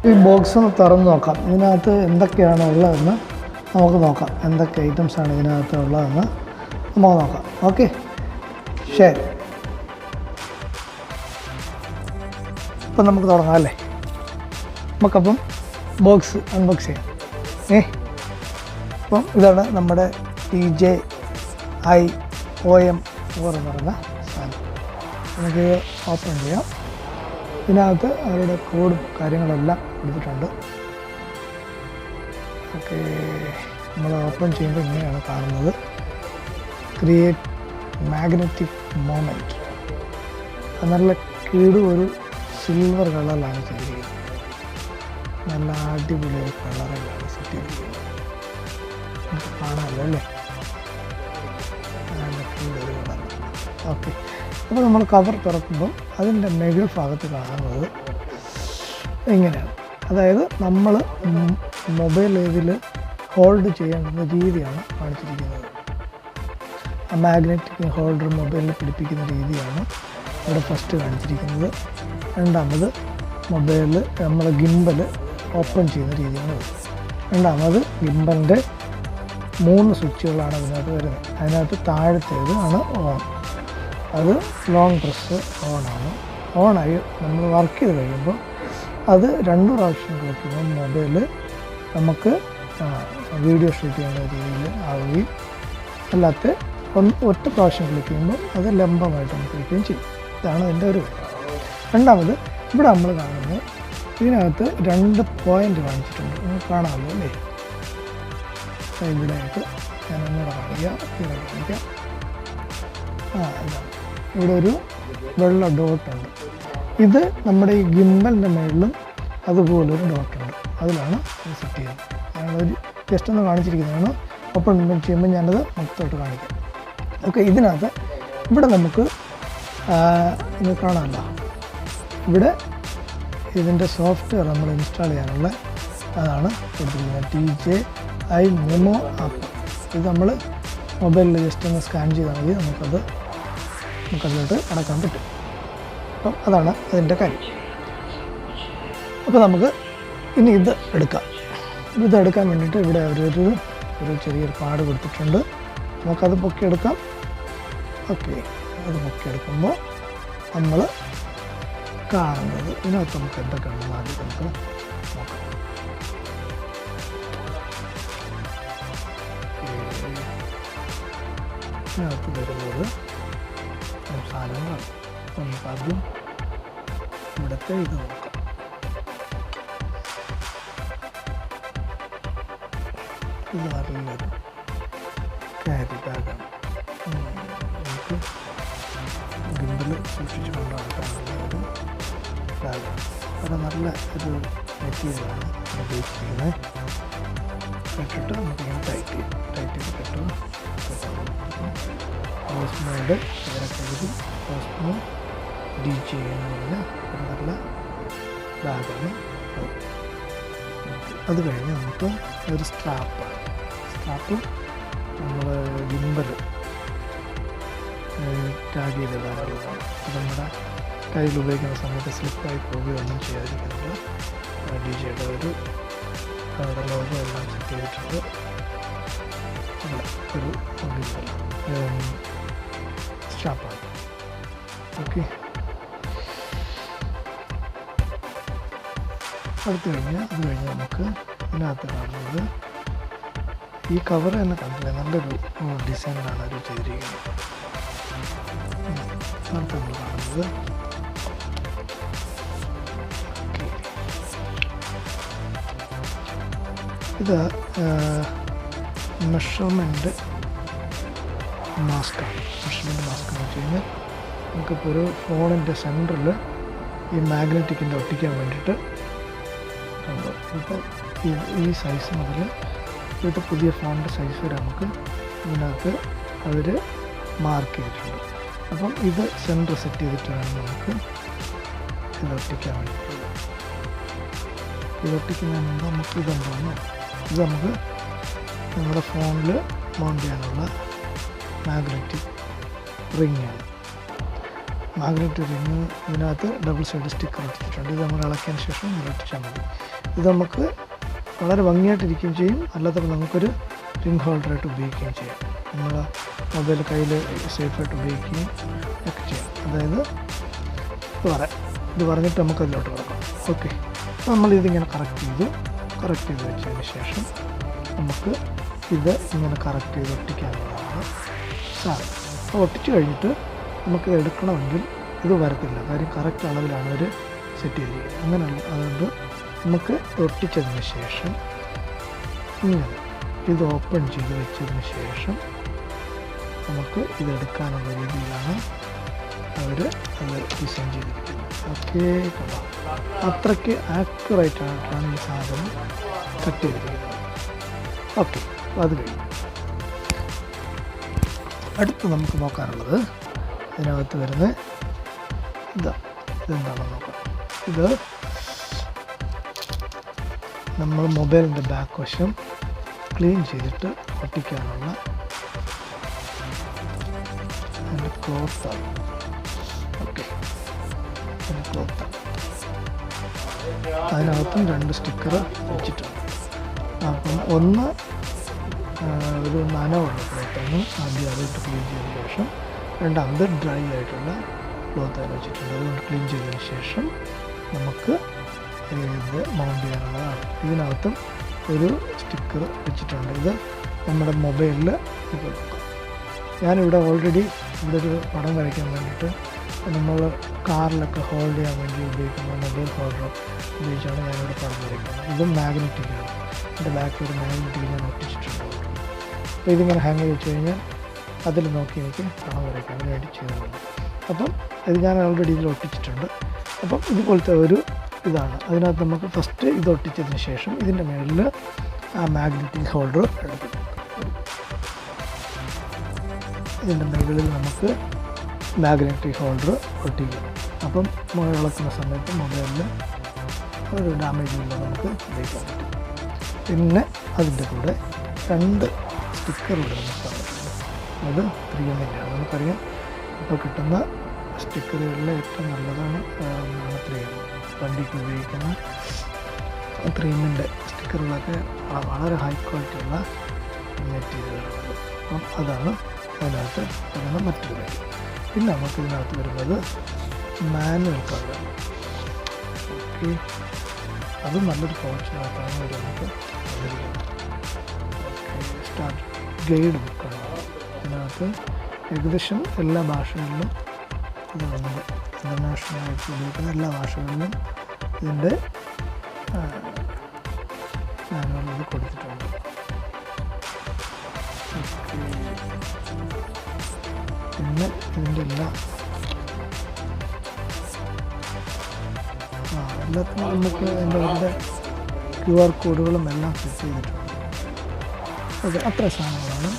ഈ ബോക്സ് ഒന്ന് തുറന്ന് നോക്കാം. ഇതിനകത്ത് എന്തൊക്കെയാണ് ഉള്ളതെന്ന് നമുക്ക് നോക്കാം. എന്തൊക്കെ ഐറ്റംസാണ് ഇതിനകത്ത് ഉള്ളതെന്ന് നമുക്ക് നോക്കാം. ഓക്കെ, ശരി. ഇപ്പം നമുക്ക് തുടങ്ങാം അല്ലേ? നമുക്കപ്പം ബോക്സ് അൺബോക്സ് ചെയ്യാം. അപ്പം ഇതാണ് നമ്മുടെ Dji OM എന്ന് പറയുന്ന സാധനം. നമുക്ക് ഓപ്പൺ ചെയ്യാം. ഇതിനകത്ത് അവരുടെ കോഡും കാര്യങ്ങളെല്ലാം കൊടുത്തിട്ടുണ്ട്. ഓക്കെ, നമ്മൾ ഓപ്പൺ ചെയ്യുമ്പോൾ ഇങ്ങനെയാണ് കാണുന്നത്. Create magnetic moment. നല്ല ഒരു സിൽവർ കളറിലാണ് ചെയ്തിരിക്കുന്നത്. നല്ല അടിപൊളി ഒരു കളറിലാണ് സെറ്റ് ചെയ്തിരിക്കുന്നത്. നമുക്ക് കാണാമല്ലോ അല്ലേ? നല്ല കീടൊരു കളർ. ഓക്കെ, അപ്പോൾ നമ്മൾ കവർ തുറക്കുമ്പോൾ അതിൻ്റെ മുകൾ ഭാഗത്ത് കാണുന്നത് ഇങ്ങനെയാണ്. അതായത് നമ്മൾ മൊബൈൽ ഇതിൽ ഹോൾഡ് ചെയ്യേണ്ടുന്ന രീതിയാണ് കാണിച്ചിരിക്കുന്നത്. ആ മാഗ്നറ്റിക് ഹോൾഡർ മൊബൈലിൽ പിടിപ്പിക്കുന്ന രീതിയാണ് ഇവിടെ ഫസ്റ്റ് കാണിച്ചിരിക്കുന്നത്. രണ്ടാമത് മൊബൈലിൽ നമ്മൾ ഗിംബൽ ഓപ്പൺ ചെയ്യുന്ന രീതിയാണ്. രണ്ടാമത് ഗിംബലിൻ്റെ 3 സ്വിച്ചുകളാണ് അതിനകത്ത് വരുന്നത്. അതിനകത്ത് താഴത്തേത് ആണ് ഓൺ. അത് ലോങ് പ്രസ് ഓണാണ്. ഓണായി നമ്മൾ വർക്ക് ചെയ്ത് കഴിയുമ്പോൾ അത് 2 പ്രാവശ്യം കളിക്കുമ്പോൾ മൊബൈൽ നമുക്ക് വീഡിയോ ഷൂട്ട് ചെയ്യുന്ന രീതിയിൽ ആവുകയും അല്ലാത്ത ഒറ്റ പ്രാവശ്യം കളിക്കുമ്പോൾ അത് ലംബമായിട്ട് നമുക്ക് കളിക്കുകയും ചെയ്യും. ഇതാണ് അതിൻ്റെ ഒരു കാര്യം. രണ്ടാമത് ഇവിടെ നമ്മൾ കാണുന്നത് ഇതിനകത്ത് 2 പോയിൻ്റ് കാണിച്ചിട്ടുണ്ട്. നിങ്ങൾക്ക് കാണാമല്ലോ അല്ലേ? ഇവിടെയായിട്ട് ഞാൻ ഒന്നുകൂടെ കാണിക്കാം. ഇവിടെ കാണിക്കാം. ഇതാണ്. ഇവിടെ ഒരു വെള്ള ഡോട്ടുണ്ട്. ഇത് നമ്മുടെ ഈ ഗിംബലിൻ്റെ മുകളിലും അതുപോലൊരു ഡോട്ടുണ്ട്. അതിലാണ് ഇത് സെറ്റ് ചെയ്യുന്നത്. ഞാനൊരു ജസ്റ്റ് ഒന്ന് കാണിച്ചിരിക്കുന്നതാണ്. ഓപ്പൺ ചെയ്യുമ്പോൾ ഞാനത് മൊത്തമായിട്ട് കാണിക്കാം. ഓക്കെ, ഇതിനകത്ത് ഇവിടെ നമുക്ക് കാണാമല്ലോ. ഇവിടെ ഇതിൻ്റെ സോഫ്റ്റ്വെയർ നമ്മൾ ഇൻസ്റ്റാൾ ചെയ്യാനുള്ള അതാണ് കൊടുത്തിരിക്കുന്നത്. Dji memo app. ഇത് നമ്മൾ മൊബൈലിൽ ജസ്റ്റ് ഒന്ന് സ്കാൻ ചെയ്താൽ മതി. നമുക്കതിലോട്ട് അടക്കാൻ പറ്റും. അപ്പം അതാണ് അതിൻ്റെ കാര്യം. അപ്പോൾ നമുക്ക് ഇനി ഇത് എടുക്കാം. ഇതെടുക്കാൻ വേണ്ടിയിട്ട് ഇവിടെ ഒരു ചെറിയൊരു പാട് കൊടുത്തിട്ടുണ്ട്. നമുക്കത് പൊക്കിയെടുക്കാം. ഓക്കെ, അത് പൊക്കിയെടുക്കുമ്പോൾ നമ്മൾ കാണുന്നത് ഇതിനകത്ത് നമുക്ക് എന്തൊക്കെയാണെന്ന് ആദ്യം നമുക്ക് നോക്കാം. ഇതിനകത്ത് വരുന്നത് സാധനങ്ങളാണ്. നമുക്ക് ആദ്യം ഇവിടുത്തെ ഇത് നോക്കാം. ഇത് നല്ലൊരു ക്യാരി ബാഗാണ്. നമുക്ക് ഗിംബൽ സൂക്ഷിച്ച് കൊണ്ടുനടക്കാനുള്ള ഒരു ബാഗാണ്. അത് നല്ല ഒരു മെറ്റീരിയലാണ് ഉപയോഗിച്ചിരിക്കുന്നത്. ഇട്ടിട്ട് നമുക്കിങ്ങനെ ടൈറ്റ് ചെയ്തിട്ട് ഹൗസ് മോഡ് ഇവരൊക്കെ ഹൗസ് മോഡ് Dji എന്ന് പറഞ്ഞ ഒരു നല്ല ബാഗാണ്. അത് കഴിഞ്ഞ് നമുക്ക് ഒരു സ്ട്രാപ്പ് നമ്മൾ ഗിംബൽ ടാഗ് ചെയ്തിടാനുള്ളതാണ്. അത് നമ്മുടെ കയ്യിൽ ഉപയോഗിക്കുന്ന സമയത്ത് സ്ലിപ്പായി പോവുകയൊന്നും ചെയ്യാതിരിക്കുന്നത് Djiയുടെ ഒരു അവിടെ ലോഗോ എല്ലാം സെറ്റ് ചെയ്തിട്ടുണ്ട്. ഒരു ഗിംബൽ സ്ട്രാപ്പാണ്. ഓക്കെ, അത് കഴിഞ്ഞ് നമുക്ക് ഇതിനകത്ത് കാണുന്നത് ഈ കവർ തന്നെ കണ്ടില്ലേ, നല്ലൊരു ഡിസൈനിലാണ് അവർ ചെയ്തിരിക്കുന്നത്. അടുത്ത് നമ്മൾ കാണുന്നത് ഇത് മെഷർമെൻറ്റ് മാസ്കാണ്. മെഷർമെൻറ്റ് മാസ്ക് എന്ന് വെച്ച് കഴിഞ്ഞാൽ നമുക്കിപ്പോൾ ഒരു ഫോണിൻ്റെ സെൻറ്ററിൽ ഈ മാഗ്നറ്റിക്കിൻ്റെ ഒട്ടിക്കാൻ വേണ്ടിയിട്ട് ഉണ്ട്. ഇപ്പോൾ ഈ സൈസ് മുതൽ ഇപ്പോഴത്തെ പുതിയ ഫോണിൻ്റെ സൈസ് വരെ നമുക്ക് ഇതിനകത്ത് അവർ മാർക്ക് ചെയ്തിട്ടുണ്ട്. അപ്പം ഇത് സെൻറ്റർ സെറ്റ് ചെയ്തിട്ടാണ് നമുക്ക് ഇതൊട്ടിക്കാൻ വേണ്ടിയിട്ടുള്ളത്. ഇതൊട്ടിക്കുന്നതിന് മുമ്പ് നമുക്ക് ഇതുണ്ടോന്നോ, ഇത് നമുക്ക് നമ്മുടെ ഫോണിൽ മൗണ്ട് ചെയ്യാനുള്ള മാഗ്നറ്റിക് റിങ്ങാണ്. മാഗ്നറ്റ് റിങ് ഇതിനകത്ത് ഡബിൾ സൈഡ് സ്റ്റിക്കർ ഒട്ടിച്ചിട്ടുണ്ട്. ഇത് നമ്മൾ ഇളക്കിയതിന് ശേഷം ഒട്ടിച്ചാൽ മതി. ഇത് നമുക്ക് വളരെ ഭംഗിയായിട്ടിരിക്കുകയും ചെയ്യും, അല്ലാത്തപ്പോൾ നമുക്കൊരു റിംഗ് ഹോൾഡറായിട്ട് ഉപയോഗിക്കുകയും ചെയ്യാം. നമ്മൾ മൊബൈൽ കയ്യിൽ സേഫായിട്ട് ഉപയോഗിക്കുകയും ഒക്കെ ചെയ്യാം. അതായത് ഇത് പറഞ്ഞിട്ട് നമുക്കതിലോട്ട് കിടക്കാം. ഓക്കെ, നമ്മളിതിങ്ങനെ കറക്റ്റ് ചെയ്ത് വെച്ചതിന് ശേഷം നമുക്ക് ഇത് ഇങ്ങനെ കറക്റ്റ് ചെയ്ത് ഒട്ടിക്കാനുള്ളതാണ് സാധനം. അപ്പോൾ ഒട്ടിച്ച് കഴിഞ്ഞിട്ട് നമുക്കിത് എടുക്കണമെങ്കിൽ ഇത് വരത്തില്ല, കാര്യം കറക്റ്റ് അളവിലാണ് അവർ സെറ്റ് ചെയ്തിരിക്കുന്നത്. അങ്ങനെയുള്ള അതുകൊണ്ട് നമുക്ക് ഒട്ടിച്ചതിന് ശേഷം ഇങ്ങനെ ഇത് ഓപ്പൺ ചെയ്ത് വെച്ചതിന് ശേഷം നമുക്ക് ഇതെടുക്കാനുള്ള രീതിയിലാണ് അവർ അത് ഡിസൈൻ ചെയ്തിരിക്കുന്നത്. ഓക്കെ, അത്രയ്ക്ക് ആക്യുറേറ്റ് ആയിട്ടാണ് ഈ സാധനം കട്ട് ചെയ്തിരിക്കുന്നത്. ഓക്കെ, അത് കഴിഞ്ഞു. അടുത്ത് നമുക്ക് നോക്കാനുള്ളത് ഇതിനകത്ത് വരുന്ന ഇതെന്താണെന്ന് നോക്കാം. ഇത് നമ്മൾ മൊബൈലിൻ്റെ ബാക്ക് വശം ക്ലീൻ ചെയ്തിട്ട് ഒട്ടിക്കാനുള്ള ക്ലോത്താണ്. ഓക്കെ, ക്ലോത്താണ്. അതിനകത്തും 2 സ്റ്റിക്കർ വെച്ചിട്ടുണ്ട്. അപ്പം ഒന്ന് ഒരു നനവുള്ള ക്ലോത്താണ്, ആദ്യം അതിട്ട് ക്ലീൻ ചെയ്തതിന് ശേഷം. രണ്ടാമത് ഡ്രൈ ആയിട്ടുള്ള ക്ലോത്ത് അതിൽ വെച്ചിട്ടുണ്ട്. അതുകൊണ്ട് ക്ലീൻ ചെയ്തതിന് ശേഷം നമുക്ക് ഇത് മൗണ്ട് ചെയ്യാനുള്ളതാണ്. ഇതിനകത്തും ഒരു സ്റ്റിക്കർ വെച്ചിട്ടുണ്ട്. ഇത് നമ്മുടെ മൊബൈലിൽ നോക്കാം. ഞാനിവിടെ ഓൾറെഡി ഇവിടെ ഒരു പടം വരയ്ക്കാൻ വേണ്ടിയിട്ട് നമ്മൾ കാറിലൊക്കെ ഹോൾഡ് ചെയ്യാൻ വേണ്ടി ഉപയോഗിക്കുന്ന മൊബൈൽ ഹോൾഡർ ഉപയോഗിച്ചാണ് ഞാനിവിടെ പടം വരയ്ക്കുന്നത്. ഇതും മാഗ്നറ്റിക്കാണ്. എൻ്റെ ബാക്കിൽ ഒരു മാഗ്നറ്റിക് ഞാൻ ഒട്ടിച്ചിട്ടുണ്ട്. അപ്പോൾ ഇതിങ്ങനെ ഹാങ് ചെയ്ത് വെച്ച് കഴിഞ്ഞാൽ അതിൽ നോക്കി എനിക്ക് പടം വരയ്ക്കാൻ വേണ്ടി ചെയ്യുന്നുണ്ട്. അപ്പം ഇത് ഞാൻ ഓൾറെഡി ഇതിൽ ഒട്ടിച്ചിട്ടുണ്ട്. അപ്പം ഇതുപോലത്തെ ഒരു ഇതാണ്. അതിനകത്ത് നമുക്ക് ഫസ്റ്റ് ഇത് ഒട്ടിച്ചതിന് ശേഷം ഇതിൻ്റെ മുകളിൽ ആ മാഗ്നറ്റിക് ഹോൾഡർ എടുക്കും. ഇതിൻ്റെ മുകളിൽ നമുക്ക് മാഗ്നറ്റിക് ഹോൾഡർ ഒട്ടിക്കും. അപ്പം ഇളക്കുന്ന സമയത്ത് മൊബൈലിൽ ഒരു ഡാമേജ് ഇല്ല, നമുക്ക് ഉപയോഗിക്കാൻ പറ്റും. പിന്നെ അതിൻ്റെ കൂടെ 2 സ്റ്റിക്കർ ഇടുന്ന സാധനം, അത് 3M-ൻ്റെയാണ്. നമുക്കറിയാം ഇപ്പോൾ കിട്ടുന്ന സ്റ്റിക്കറുകളിൽ ഏറ്റവും നല്ലതാണ് 3M. വണ്ടിക്ക് ഉപയോഗിക്കുന്ന 3M-ൻ്റെ സ്റ്റിക്കറുകളൊക്കെ വളരെ ഹൈ ക്വാളിറ്റിയുള്ള മെറ്റീരിയലുകളാണ്. അപ്പം അതാണ് അതിനകത്ത് വരുന്ന മറ്റൊരു കാര്യം. പിന്നെ നമുക്ക് ഇതിനകത്ത് വരുന്നത് മാനുവൽ കളറാണ്. ഓക്കെ, അതും നല്ലൊരു കോച്ചിനകത്താണ് ഒരു നമുക്ക് വന്നിരിക്കുന്നത്. ഓക്കെ, സ്റ്റാർട്ട് ഗൈഡ് ബുക്കാണ്. ഇതിനകത്ത് ഏകദേശം എല്ലാ ഭാഷകളിലും ഇത് വന്നത്, ഇൻ്റർനാഷണലായിട്ട് ഉപയോഗിക്കുന്ന എല്ലാ ഭാഷകളിലും ഇതിൻ്റെ മാനുവൽ ഇത് കൊടുത്തിട്ടുണ്ട്. പിന്നെ ഇതിൻ്റെ എല്ലാത്തിനും നമുക്ക് അതിൻ്റെ QR കോഡുകളും എല്ലാം സെറ്റ് ചെയ്തിട്ടുണ്ട്. ഓക്കെ, അത്ര സാധനങ്ങളാണ്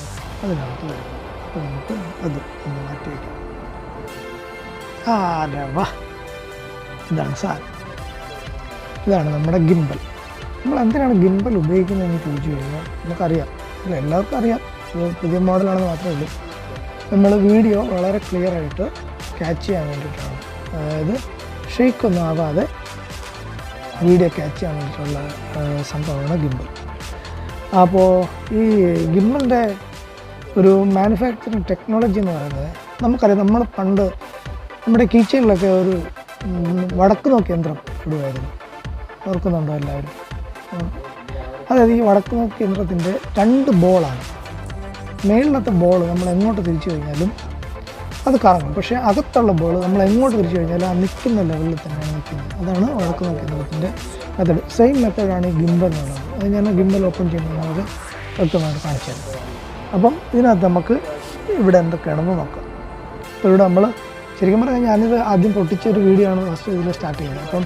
അതിനകത്ത് വരുന്നത്. അപ്പോൾ നമുക്ക് അത് ഒന്ന് മാറ്റി വയ്ക്കാം. വാ, ഇതാണ് സാധനം. ഇതാണ് നമ്മുടെ ഗിംബൽ. നമ്മൾ എന്തിനാണ് ഗിംബൽ ഉപയോഗിക്കുന്നതെന്ന് ചോദിച്ചു കഴിഞ്ഞാൽ നമുക്കറിയാം, അല്ല എല്ലാവർക്കും അറിയാം, പുതിയ മോഡലാണെന്ന് മാത്രമേ ഉള്ളൂ. നമ്മൾ വീഡിയോ വളരെ ക്ലിയറായിട്ട് ക്യാച്ച് ചെയ്യാൻ വേണ്ടിയിട്ടാണ്. അതായത് ഷെയ്ക്കൊന്നും ആവാതെ വീഡിയോ ക്യാച്ച് ചെയ്യാൻ വേണ്ടിയിട്ടുള്ള സംഭവമാണ് ഗിംബൽ. അപ്പോൾ ഈ ഗിംബലിൻ്റെ ഒരു മാനുഫാക്ചറിങ് ടെക്നോളജി എന്ന് പറയുന്നത് നമുക്കറിയാം. നമ്മൾ പണ്ട് നമ്മുടെ കിച്ചണിലൊക്കെ ഒരു വടക്ക് നോക്കി യന്ത്രം ഇടുമായിരുന്നു, ഓർക്കുന്നുണ്ടോ എല്ലാവരും? അതായത് ഈ വടക്ക് നോക്കി യന്ത്രത്തിൻ്റെ 2 ബോളാണ്. മേളിലത്തെ ബോൾ നമ്മൾ എങ്ങോട്ട് തിരിച്ചു കഴിഞ്ഞാലും അത് കറങ്ങും, പക്ഷേ അകത്തുള്ള ബോൾ നമ്മൾ എങ്ങോട്ട് തിരിച്ചു കഴിഞ്ഞാലും ആ നിൽക്കുന്ന ലെവലിൽ തന്നെയാണ് നിൽക്കുന്നത്. അതാണ് വടക്ക് നോക്കി യന്ത്രത്തിൻ്റെ മെത്തേഡ്. സെയിം മെത്തേഡാണ് ഈ ഗിംബൽ എന്നുള്ളത്. അത് ഞാൻ ഗിംബൽ ഓപ്പൺ ചെയ്യുമ്പോൾ നമുക്ക് വ്യക്തമായിട്ട് കാണിച്ചു തരാം. അപ്പം ഇതിനകത്ത് നമുക്ക് ഇവിടെ എന്തൊക്കെയാണെന്ന് നോക്കാം. അപ്പോൾ ഇവിടെ നമ്മൾ ശരിക്കും പറഞ്ഞാൽ ഞാനിത് ആദ്യം പൊട്ടിച്ചൊരു വീഡിയോ ആണ് ഫസ്റ്റ് ഇതിൽ സ്റ്റാർട്ട് ചെയ്യുന്നത്. അപ്പം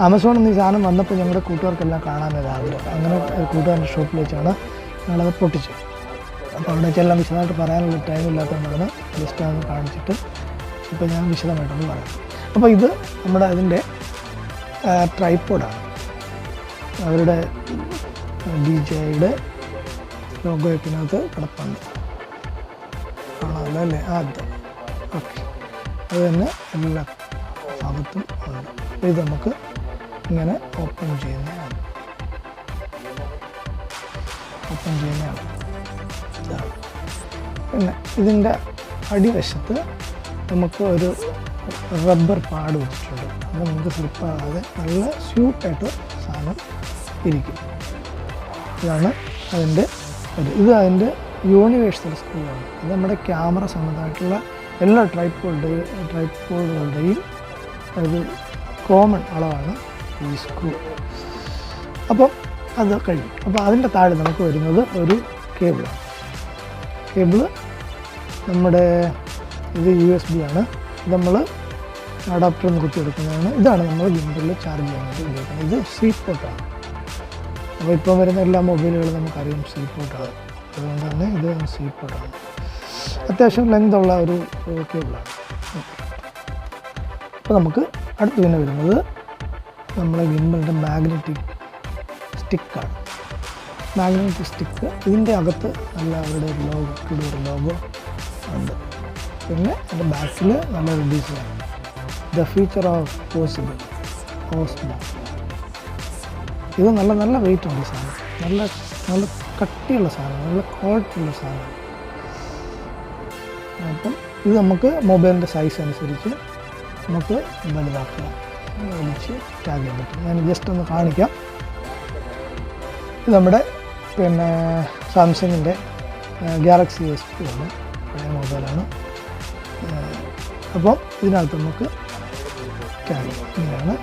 ആമസോണിൽ നിന്ന് ഈ സാധനം വന്നപ്പോൾ ഞങ്ങളുടെ കൂട്ടുകാർക്കെല്ലാം കാണാനൊരു ആഗ്രഹം. അങ്ങനെ കൂട്ടുകാരുടെ ഷോപ്പിൽ വെച്ചാണ് ഞങ്ങളത് പൊട്ടിച്ചത്. അപ്പോൾ അവിടെ വെച്ചെല്ലാം വിശദമായിട്ട് പറയാനുള്ള ടൈം ഇല്ലാത്തതുകൊണ്ടാണ് ജസ്റ്റ് അത് കാണിച്ചിട്ട് ഇപ്പോൾ ഞാൻ വിശദമായിട്ടൊന്ന് പറയാം. അപ്പോൾ ഇത് നമ്മുടെ അതിൻ്റെ ട്രൈപ്പോഡാണ്. അവരുടെ DJയുടെ ലോഗോയ്ക്കിനകത്ത് കിടപ്പുണ്ട്, കാണാമല്ലോ അല്ലേ? അത് ഓക്കെ. അത് തന്നെ എല്ലാ ഭാഗത്തും ഉണ്ട്. ഇത് നമുക്ക് ഇങ്ങനെ ഓപ്പൺ ചെയ്യുന്നതാണ്. ഇതാണ്. പിന്നെ ഇതിൻ്റെ അടിവശത്ത് നമുക്ക് ഒരു റബ്ബർ പാഡ് വെച്ചിട്ടുണ്ട്. അപ്പോൾ നമുക്ക് സ്ലിപ്പാകാതെ നല്ല സ്യൂട്ടായിട്ട് സാധനം ഇരിക്കും. ഇതാണ് അതിൻ്റെ ഇത് അതിൻ്റെ യൂണിവേഴ്സൽ സ്ക്രൂവാണ്. ഇത് നമ്മുടെ ക്യാമറ സംബന്ധമായിട്ടുള്ള എല്ലാ ട്രൈപ്പോഡുകളുടെയും ഒരു കോമൺ അളവാണ് ഈ സ്ക്രൂ. അപ്പം അത് കഴിയും. അപ്പോൾ അതിൻ്റെ താഴെ നമുക്ക് വരുന്നത് ഒരു കേബിളാണ്. കേബിള് നമ്മുടെ ഇത് USB ആണ്. ഇത് നമ്മൾ അഡാപ്റ്ററിൽ നിന്ന് കുത്തിയെടുക്കുന്നതാണ്. ഇതാണ് നമ്മൾ ഗിംബലിൽ ചാർജ് ചെയ്യാൻ വേണ്ടി ഉപയോഗിക്കുന്നത്. ഇത് സി പോർട്ടാണ്. അപ്പോൾ ഇപ്പോൾ വരുന്ന എല്ലാ മൊബൈലുകളും നമുക്കറിയാം സി പോർട്ടാണ്. അതുകൊണ്ട് തന്നെ ഇത് സി പോർട്ടാണ്. അത്യാവശ്യം ലെങ്തുള്ള ഒരു കേബിളാണ്. അപ്പോൾ നമുക്ക് അടുത്ത് പിന്നെ വരുന്നത് നമ്മളെ ഗിംബലിൻ്റെ മാഗ്നറ്റിക് സ്റ്റിക്കാണ്. മാഗ്നറ്റിക് സ്റ്റിക്ക് ഇതിൻ്റെ അകത്ത് നല്ല അവരുടെ ഒരു ലോഗോ ഉണ്ട്. പിന്നെ അതിൻ്റെ ബാക്കിൽ നല്ലൊരു design, the future of possible Osmo. ഇത് നല്ല വെയിറ്റ് ഉണ്ട് സാധനം. നല്ല കട്ടിയുള്ള സാധനം, നല്ല ക്വാളിറ്റി ഉള്ള സാധനം. അപ്പം ഇത് നമുക്ക് മൊബൈലിൻ്റെ സൈസ് അനുസരിച്ച് നമുക്ക് വലുതാക്കാം, വലിച്ച് ടാഗ് ചെയ്യാൻ പറ്റും. ഞാൻ ജസ്റ്റ് ഒന്ന് കാണിക്കാം. ഇത് നമ്മുടെ പിന്നെ സാംസങ്ങിൻ്റെ ഗാലക്സി S2 ആണ്, പഴയ മൊബൈലാണ്. അപ്പം ഇതിനകത്ത് നമുക്ക് ടാഗ് ഇങ്ങനെയാണ്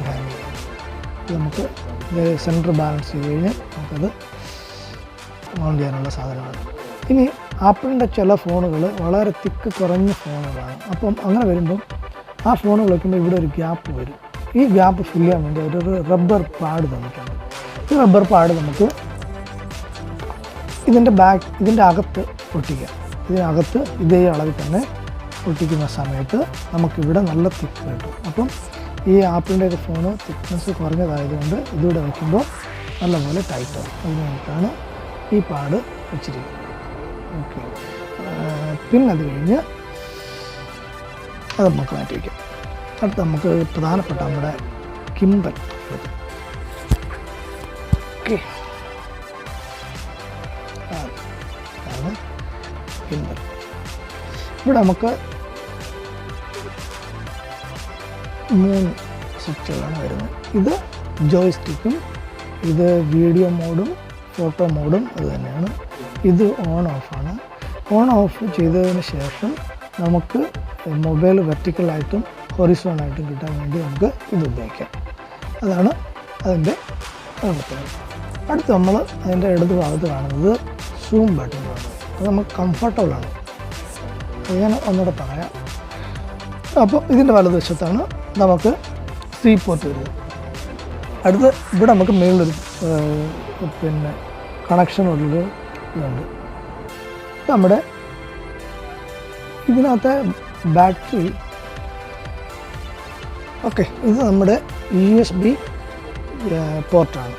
ഹാങ് ചെയ്യുന്നത്. ഇത് നമുക്ക് സെൻറ്റർ ബാലൻസ് ചെയ്ത് കഴിഞ്ഞാൽ നമുക്കത് മൗണ്ട് ചെയ്യാനുള്ള സാധനമാണ്. ഇനി ആപ്പിളിൻ്റെ ചില ഫോണുകൾ വളരെ തിക്ക് കുറഞ്ഞ ഫോണുകളാണ്. അപ്പം അങ്ങനെ വരുമ്പം ആ ഫോണുകൾ വയ്ക്കുമ്പോൾ ഇവിടെ ഒരു ഗ്യാപ്പ് വരും. ഈ ഗ്യാപ്പ് ഫില്ല് ചെയ്യാൻ വേണ്ടി ഒരു റബ്ബർ പാഡ് തന്നിട്ടുണ്ട്. ഈ റബ്ബർ പാഡ് നമുക്ക് ഇതിൻ്റെ അകത്ത് ഒട്ടിക്കാം. ഇതിനകത്ത് ഇതേ അളവിൽ തന്നെ ഒട്ടിക്കുന്ന സമയത്ത് നമുക്കിവിടെ നല്ല തിക്ക് കിട്ടും. അപ്പം ഈ ആപ്പിളിൻ്റെ ഒരു ഫോണ് തിക്നെസ് കുറഞ്ഞതായതുകൊണ്ട് ഇതിവിടെ വയ്ക്കുമ്പോൾ നല്ലപോലെ ടൈറ്റാവും. അതിന് വേണ്ടിയിട്ടാണ് ഈ പാഡ് വെച്ചിരിക്കുന്നത്. ഓക്കെ, പിന്നെ അത് കഴിഞ്ഞ് അത് നമുക്ക് മാറ്റി വയ്ക്കാം. അടുത്ത് നമുക്ക് പ്രധാനപ്പെട്ട നമ്മുടെ ഗിംബൽ. ഓക്കെ, അതാണ് ഗിംബൽ. ഇവിടെ നമുക്ക് 3 സ്വിച്ചുകളാണ് വരുന്നത്. ഇത് ജോയ്സ്റ്റിക്കും, ഇത് വീഡിയോ മോഡും ഫോട്ടോ മോഡും അത് തന്നെയാണ്. ഇത് ഓൺ ഓഫാണ്. ഓൺ ഓഫ് ചെയ്തതിന് ശേഷം നമുക്ക് മൊബൈൽ വെർട്ടിക്കലായിട്ടും ഹൊറിസോണായിട്ടും കിട്ടാൻ വേണ്ടി നമുക്ക് ഇത് ഉപയോഗിക്കാം. അതാണ് അതിൻ്റെ പ്രത്യേകത. അടുത്ത് നമ്മൾ അതിൻ്റെ ഇടത് ഭാഗത്ത് കാണുന്നത് സൂം ബട്ടണാണ്. അത് നമുക്ക് കംഫർട്ടബിളാണ്. അത് ഞാൻ ഒന്നുകൂടെ പറയാം. അപ്പോൾ ഇതിൻ്റെ വലതുവശത്താണ് നമുക്ക് സി പോർട്ട് വരുന്നത്. അടുത്ത് ഇവിടെ നമുക്ക് മേളിലൊരു പിന്നെ കണക്ഷനുള്ളൊരു ഇതുണ്ട്. നമ്മുടെ ഇതിനകത്തെ ബാറ്ററി, ഓക്കെ, ഇത് നമ്മുടെ USB പോർട്ടാണ്.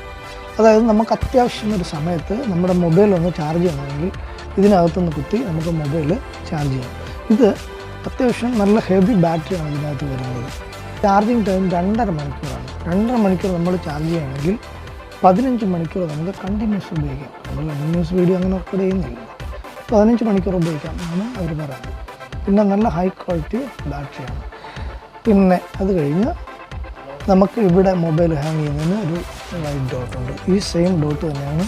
അതായത് നമുക്ക് അത്യാവശ്യം ഒരു സമയത്ത് നമ്മുടെ മൊബൈൽ ഒന്ന് ചാർജ് ചെയ്യണമെങ്കിൽ ഇതിനകത്തൊന്ന് കുത്തി നമുക്ക് മൊബൈൽ ചാർജ് ചെയ്യാം. ഇത് അത്യാവശ്യം നല്ല ഹെവി ബാറ്ററിയാണ് ഇതിനകത്ത് വരുന്നത്. ചാർജിങ് ടൈം 2.5 മണിക്കൂറാണ്. 2.5 മണിക്കൂർ നമ്മൾ ചാർജ് ചെയ്യുകയാണെങ്കിൽ 15 മണിക്കൂർ നമുക്ക് കണ്ടിന്യൂസ് ഉപയോഗിക്കാം. നമ്മൾ കണ്ടിന്യൂസ് വീഡിയോ അങ്ങനെ റെക്കോർഡ് ചെയ്യുന്നില്ല. 15 മണിക്കൂർ ഉപയോഗിക്കാം എന്നാണ് അവർ പറയുന്നത്. പിന്നെ നല്ല ഹൈ ക്വാളിറ്റി ബാറ്ററിയാണ്. പിന്നെ അത് കഴിഞ്ഞ് നമുക്ക് ഇവിടെ മൊബൈൽ ഹാങ് ചെയ്യുന്നതിന് ഒരു വൈറ്റ് ഡോട്ടുണ്ട്. ഈ സെയിം ഡോട്ട് തന്നെയാണ്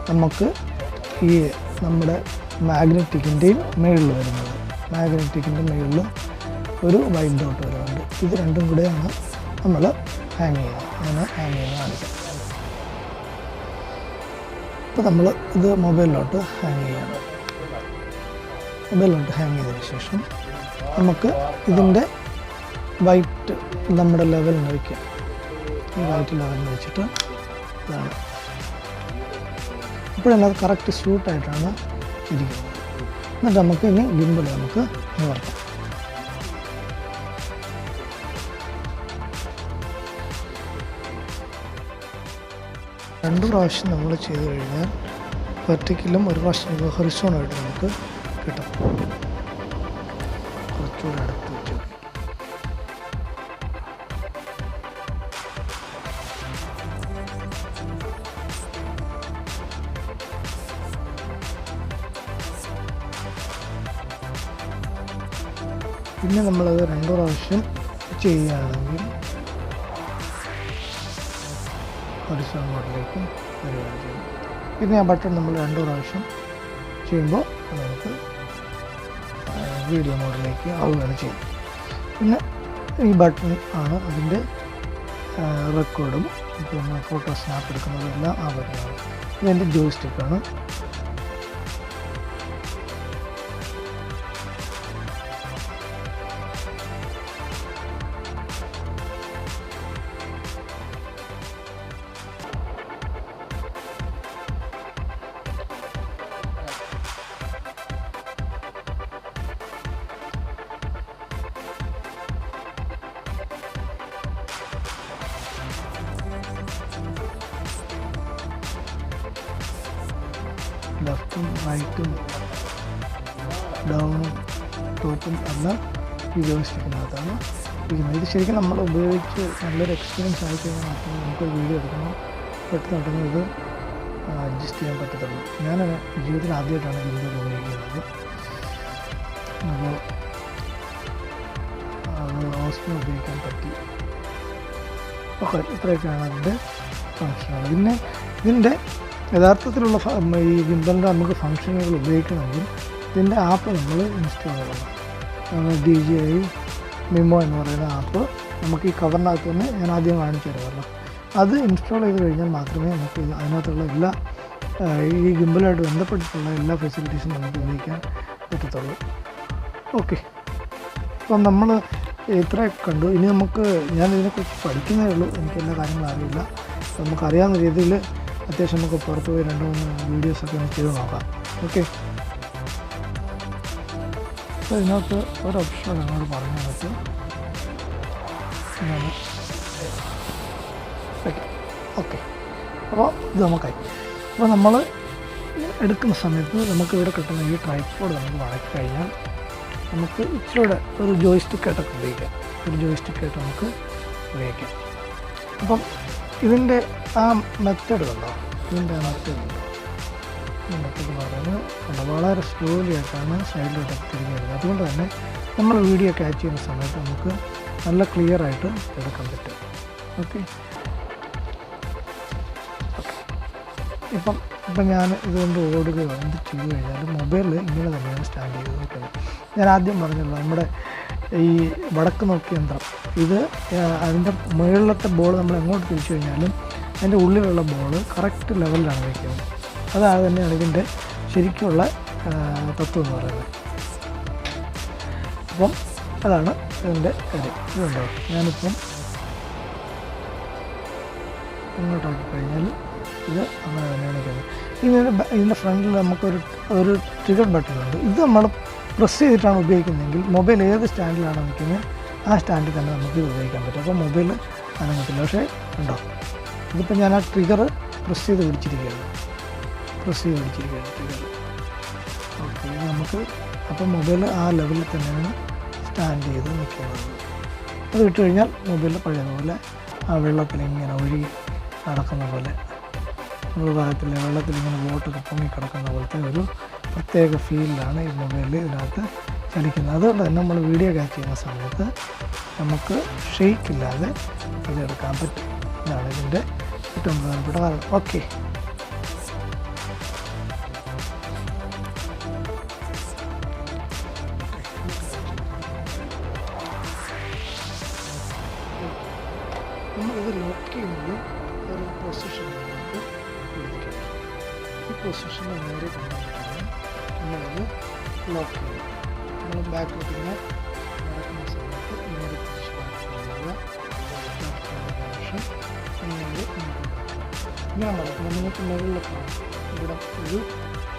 നമുക്ക് ഈ നമ്മുടെ മാഗ്നറ്റിക്കിൻ്റെയും മുകളിൽ വരുന്നത്. മാഗ്നറ്റിക്കിൻ്റെ മുകളിൽ ഒരു വൈറ്റ് ഡോട്ട് വരുന്നുണ്ട്. ഇത് രണ്ടും കൂടെയാണ് നമ്മൾ ഹാങ് ചെയ്യുന്നത്. അങ്ങനെ ഹാങ് ചെയ്യുന്നത് കാണിക്കാം. ഇപ്പോൾ നമ്മൾ ഇത് മൊബൈലിലോട്ട് ഹാങ് ചെയ്യണം. മൊബൈലിലോട്ട് ഹാങ് ചെയ്തതിന് ശേഷം നമുക്ക് ഇതിൻ്റെ വൈറ്റ് നമ്മുടെ ലെവലിന് വയ്ക്കാം. ഈ വൈറ്റ് ലെവലിന് വെച്ചിട്ട് ഇതാണ്. ഇപ്പോഴത് കറക്റ്റ് സ്യൂട്ടായിട്ടാണ് ഇരിക്കുന്നത്. എന്നിട്ട് നമുക്ക് ഇനി ഗിംബൽ നമുക്ക് നിവർത്താം. രണ്ട് പ്രാവശ്യം നമ്മൾ ചെയ്ത് കഴിഞ്ഞാൽ വെർട്ടിക്കലും ഒരു പ്രാവശ്യം ഹൊറിസോണായിട്ട് നമുക്ക് കിട്ടും. കുറച്ചുകൂടെ അടുത്ത് വെച്ച് പിന്നെ നമ്മളത് 2 പ്രാവശ്യം ചെയ്യുകയാണെങ്കിൽ ഹൊറിസോണ്ടൽ മോഡിലേക്ക് വരികയാണ് ചെയ്യുന്നത്. പിന്നെ ആ ബട്ടൺ നമ്മൾ 2 പ്രാവശ്യം ചെയ്യുമ്പോൾ നമുക്ക് വീഡിയോ മോഡിലേക്ക് ആവുകയാണ് ചെയ്യുന്നത്. പിന്നെ ഈ ബട്ടൺ ആണ് അതിൻ്റെ റെക്കോർഡും പിന്നെ ഫോട്ടോ സ്നാപ്പ് എടുക്കുന്നതെല്ലാം ആ ബട്ടണാണ്. ഇതെൻ്റെ ജോയ്സ്റ്റിക്കാണ്. ലെഫ്റ്റും റൈറ്റും ഡൗണും ടോപ്പും എല്ലാം ഈ ജോയ്സ്റ്റിക്കിനകത്താണ് ഇരിക്കുന്നത്. ഇത് ശരിക്കും നമ്മൾ ഉപയോഗിച്ച് നല്ലൊരു എക്സ്പീരിയൻസ് ആയിക്കഴിഞ്ഞാൽ മാത്രമേ നമുക്ക് വീഡിയോ എടുക്കണം പെട്ടെന്ന് ഇത് അഡ്ജസ്റ്റ് ചെയ്യാൻ പറ്റത്തുള്ളൂ. ഞാൻ ജീവിതത്തിൽ ആദ്യമായിട്ടാണ് ഗിംബൽ ഉപയോഗിക്കുന്നത്. അപ്പോൾ അത് ഹോസ്പിറ്റൽ ഉപയോഗിക്കാൻ പറ്റി. ഓക്കെ, ഇത്രയൊക്കെയാണ് അതിൻ്റെ ഫങ്ഷനുകൾ. പിന്നെ ഇതിൻ്റെ യഥാർത്ഥത്തിലുള്ള ഈ ഗിംബലിൻ്റെ നമുക്ക് ഫങ്ഷനുകൾ ഉപയോഗിക്കണമെങ്കിൽ ഇതിൻ്റെ ആപ്പ് നമ്മൾ ഇൻസ്റ്റാൾ ചെയ്യണം. Dji മിമോ എന്ന് പറയുന്ന ആപ്പ് നമുക്ക് ഈ കവറിനകത്ത് തന്നെ ഞാൻ ആദ്യം കാണിച്ചു തരുമല്ലോ, അത് ഇൻസ്റ്റാൾ ചെയ്ത് കഴിഞ്ഞാൽ മാത്രമേ നമുക്ക് അതിനകത്തുള്ള എല്ലാ ഈ ഗിംബലായിട്ട് ബന്ധപ്പെട്ടിട്ടുള്ള എല്ലാ ഫെസിലിറ്റീസും നമുക്ക് ഉപയോഗിക്കാൻ പറ്റത്തുള്ളൂ. ഓക്കെ, അപ്പം നമ്മൾ ഇത്രയൊക്കെ കണ്ടു. ഇനി നമുക്ക് ഞാനിതിനെക്കുറിച്ച് പഠിക്കുന്നേ ഉള്ളൂ, എനിക്ക് എല്ലാ കാര്യങ്ങളും അറിയില്ല. നമുക്കറിയാവുന്ന രീതിയിൽ അത്യാവശ്യം നമുക്ക് പുറത്ത് പോയി 2-3 വീഡിയോസൊക്കെ ഒന്ന് ചെയ്ത് നോക്കാം. ഓക്കെ, അപ്പോൾ ഇതിനകത്ത് ഒരു ഓപ്ഷൻ എന്നോട് പറഞ്ഞു തന്നിട്ട് ഓക്കെ. അപ്പോൾ ഇത് നമുക്കായി. അപ്പോൾ നമ്മൾ എടുക്കുന്ന സമയത്ത് നമുക്ക് ഇവിടെ കിട്ടുന്ന ഈ ട്രൈപ്പോഡ് നമുക്ക് വളക്കി കഴിഞ്ഞാൽ നമുക്ക് ഇച്ചിരിയുടെ ഒരു ജോയ്സ്റ്റിക്കായിട്ടൊക്കെ ഉപയോഗിക്കാം. ഒരു ജോയ്സ്റ്റിക്കായിട്ട് നമുക്ക് ഉപയോഗിക്കാം. അപ്പം ഇതിൻ്റെ ആ മെത്തേഡ് കണ്ടോ, ഇതിൻ്റെ മെത്തേഡ് കണ്ടോ, ഈ മെത്തേഡ് പറയുന്നത് വളരെ സ്ലോലി ആയിട്ടാണ് സൈഡിലോട്ടൊക്കെ തിരിഞ്ഞു വരുന്നത്. അതുകൊണ്ട് തന്നെ നമ്മൾ വീഡിയോ ക്യാച്ച് ചെയ്യുന്ന സമയത്ത് നമുക്ക് നല്ല ക്ലിയർ ആയിട്ട് എടുക്കാൻ പറ്റും. ഓക്കെ, ഇപ്പം ഞാൻ ഇതുകൊണ്ട് ഓടുകയോ എന്ത് ചെയ്തു കഴിഞ്ഞാലും മൊബൈലിൽ ഇങ്ങനെ തന്നെയാണ് സ്റ്റാൻഡ് ചെയ്ത് നോക്കുന്നത്. ഞാൻ ആദ്യം പറഞ്ഞല്ലോ, നമ്മുടെ ഈ വടക്ക് നോക്കിയ യന്ത്രം ഇത് അതിൻ്റെ മുകളിലത്തെ ബോൾ നമ്മൾ എങ്ങോട്ട് തിരിച്ചു കഴിഞ്ഞാലും അതിൻ്റെ ഉള്ളിലുള്ള ബോൾ കറക്റ്റ് ലെവലിലാണ് വയ്ക്കുന്നത്. അതാണ് തന്നെയാണ് ഇതിൻ്റെ ശരിക്കുള്ള തത്വം എന്ന് പറയുന്നത്. അപ്പം അതാണ് ഇതിൻ്റെ കാര്യം. ഇതുണ്ടോ, ഞാനിപ്പം ഇങ്ങോട്ടാക്കി കഴിഞ്ഞാൽ ഇത് അങ്ങനെ തന്നെയാണ് ചെയ്യുന്നത്. ഇതിൻ്റെ ഫ്രണ്ടിൽ നമുക്കൊരു ട്രിഗർ ബട്ടൺ ഉണ്ട്. ഇത് നമ്മൾ പ്രസ് ചെയ്തിട്ടാണ് ഉപയോഗിക്കുന്നതെങ്കിൽ മൊബൈൽ ഏത് സ്റ്റാൻഡിലാണ് നിൽക്കുന്നത് ആ സ്റ്റാൻഡിൽ തന്നെ നമുക്ക് ഇത് ഉപയോഗിക്കാൻ പറ്റും. അപ്പോൾ മൊബൈൽ അനങ്ങത്തില്ല. പക്ഷേ ഉണ്ടോ, ഇതിപ്പോൾ ഞാൻ ആ ട്രിഗർ പ്രസ് ചെയ്ത് പിടിച്ചിരിക്കുകയാണ് ട്രിഗർ. ഓക്കെ, നമുക്ക് അപ്പോൾ മൊബൈൽ ആ ലെവലിൽ തന്നെയാണ് സ്റ്റാൻഡ് ചെയ്ത് നിൽക്കുന്നത്. അത് ഇട്ട് കഴിഞ്ഞാൽ മൊബൈൽ പഴയതുപോലെ ആ വെള്ളത്തിൽ ഇങ്ങനെ ഒഴുകി നടക്കുന്ന പോലെ, നമ്മൾ പറയത്തില്ല വെള്ളത്തിൽ ഇങ്ങനെ ബോട്ടൊക്കെ പൊങ്ങി കിടക്കുന്ന പോലത്തെ ഒരു പ്രത്യേക ഫീലിലാണ് ഈ മൊബൈലിൽ ഇതിനകത്ത് ചലിക്കുന്നത്. അതുകൊണ്ട് തന്നെ നമ്മൾ വീഡിയോ ക്യാച്ച് ചെയ്യുന്ന സമയത്ത് നമുക്ക് ഷെയ്ക്കില്ലാതെ ഇത് എടുക്കാൻ പറ്റും. ഇതാണ് ഇതിൻ്റെ ഏറ്റവും പ്രധാനപ്പെട്ട കാരണം. ഓക്കെ, നമ്മളിത് ലോക്ക് ചെയ്യുന്നത് ഒരു പൊസിഷനിലേക്ക് കൊടുത്തിട്ടുണ്ട്. ഈ പൊസിഷനിൽ നേരെ കൊണ്ടുവന്നിട്ടാണ് നമ്മളത് ലോക്ക് ചെയ്യുന്നത്. നമ്മൾ ബാക്കിലോട്ട് ഇങ്ങനെ നടക്കുന്ന സമയത്ത് നേരെ തിരിച്ച് ബാക്കിലുള്ള ശേഷം ഇങ്ങനെ നടക്കുന്നത് നിങ്ങൾക്ക് മുകളിലൊക്കെ ഇവിടെ ഒരു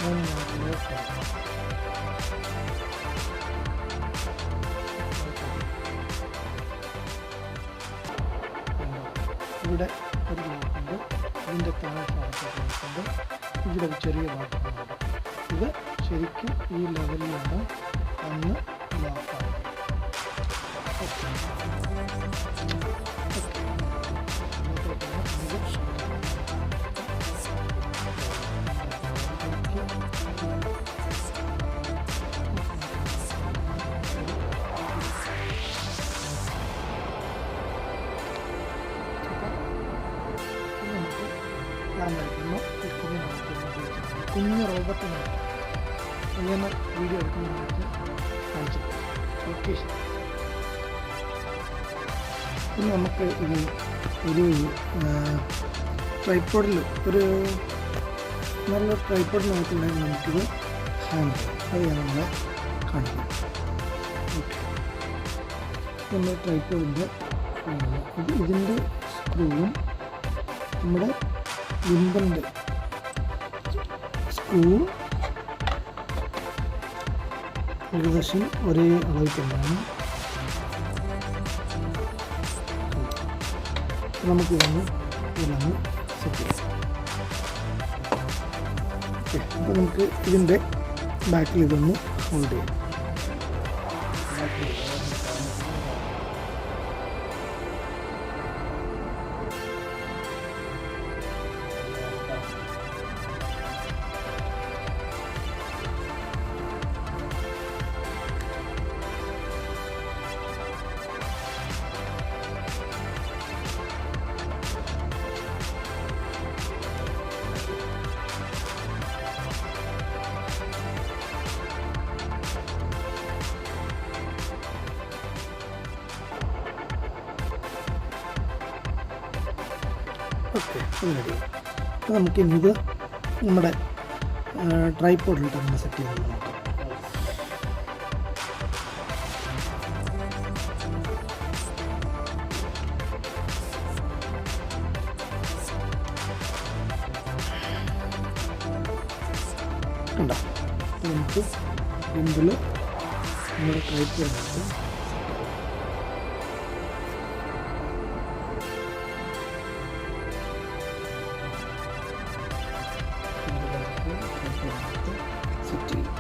3 ലോക്കാണ്. ഇവിടെ ഒരു ലോക്കുണ്ട്, ഇതിൻ്റെ താഴെ ഭാഗത്ത് ലോക്കുണ്ട്, ഇവിടെ ഒരു ചെറിയ ഭാഗത്തുണ്ട്. ഇത് ശരിക്കും ഈ ലെവലിലാണ് അന്ന് ലോക്കാണ്. ക്യാമറ കുഞ്ഞ് റോബോട്ടിനാണ് ഇങ്ങനെ വീഡിയോ എടുക്കുന്നതിനായിട്ട് കാണിച്ചത്. ഓക്കെ, ഇനി നമുക്ക് ഇത് ഒരു ട്രൈപ്പോഡിൽ ഒരു നല്ല ട്രൈപ്പോഡിനകത്തുണ്ടെങ്കിൽ നമുക്കിത് ഹാൻഡ് ചെയ്യാം. അത് ഞാൻ നമ്മളെ കാണിക്കാം. ഓക്കെ, നമ്മൾ ട്രൈപ്പോഡിൻ്റെ ഇതിൻ്റെ സ്ക്രൂവും നമ്മുടെ ഗിംബലിൻ്റെ സ്ക്രൂവും ഏകദേശം ഒരേ അളവിൽ തന്നെയാണ്. നമുക്ക് ഇതിലൊന്ന് സെറ്റ് ചെയ്യാം. ഓക്കെ, അപ്പോൾ നമുക്ക് ഇതിൻ്റെ ബാക്കിൽ ഇതൊന്ന് ഹോൾഡ് ചെയ്യാം. ഓക്കെ, അത് റെഡി. അപ്പോൾ നമുക്കിനി ഇത് നമ്മുടെ ട്രൈപ്പോഡിലിട്ട് നമ്മൾ സെറ്റ് ചെയ്ത് നോക്കാം. കണ്ടോ, അപ്പോൾ നമുക്ക് ഗിംബിൾ നമ്മുടെ ട്രൈപ്പോഡിലിട്ട് സെറ്റ് ചെയ്യും.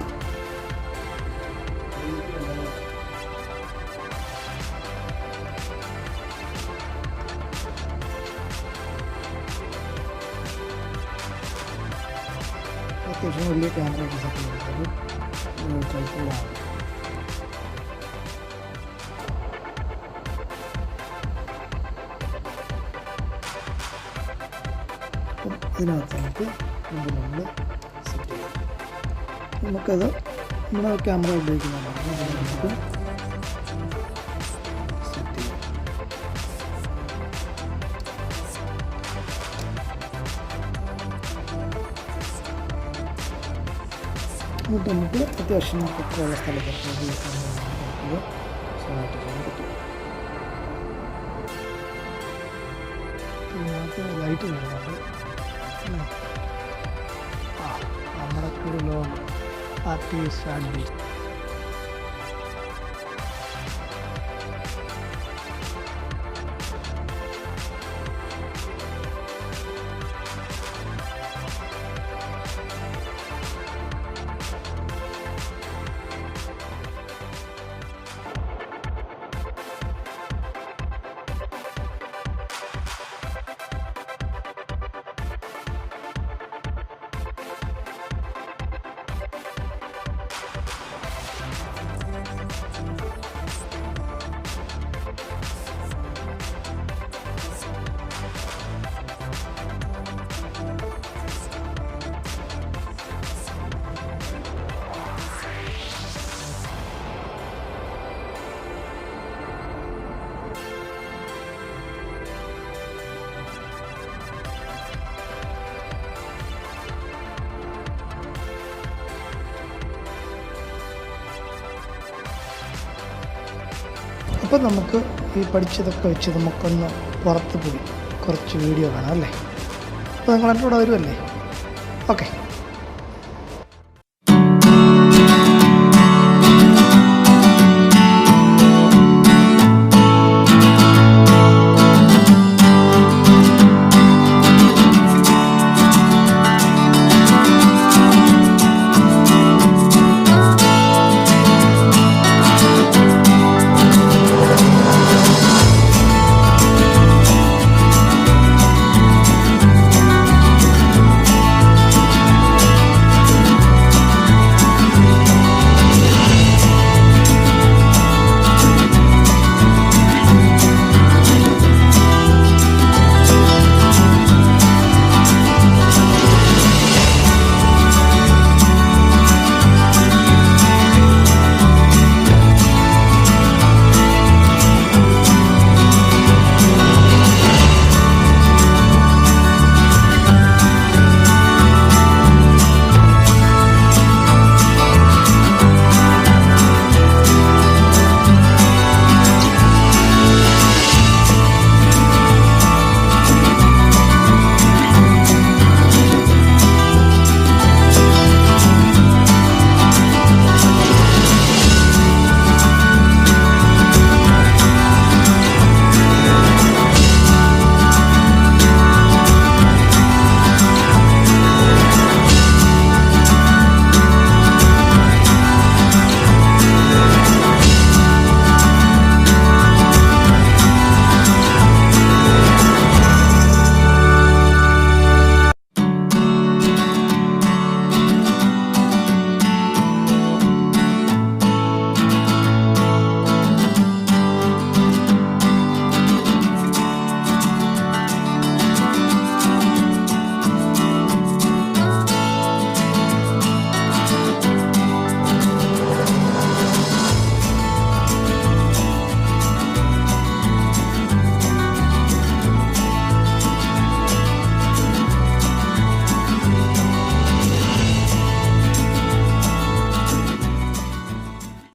അത്യാവശ്യം വലിയ ക്യാമറയൊക്കെ സെറ്റ് ചെയ്യുന്നത് ട്രൈപ്പോഡാണ്. അപ്പം ഇതിനകത്ത് നമുക്ക് നമ്മൾ സെറ്റ് ചെയ്യാം. നമുക്കത് നമ്മുടെ ക്യാമറ ഉപയോഗിക്കുന്നതാണ്. നമുക്ക് സെറ്റ് ചെയ്യാം. എന്നിട്ട് നമുക്ക് അത്യാവശ്യം പൊക്കമുള്ള സ്ഥലത്തൊക്കെ നമുക്ക് സുഖമായിട്ട് ചെയ്യാൻ പറ്റും. ഇതിനകത്ത് ലൈറ്റ് വരുന്നുണ്ട്. നമ്മുടെ ഒരു ലോൺ ആർട്ടിസ്റ്റ് ആൻഡ് അപ്പോൾ നമുക്ക് ഈ പഠിച്ചതൊക്കെ വെച്ച് നമുക്കൊന്ന് പുറത്ത് പോയി കുറച്ച് വീഡിയോ കാണാം അല്ലേ? അപ്പോൾ നിങ്ങൾ എൻ്റെ കൂടെ വരുമല്ലേ? ഓക്കെ.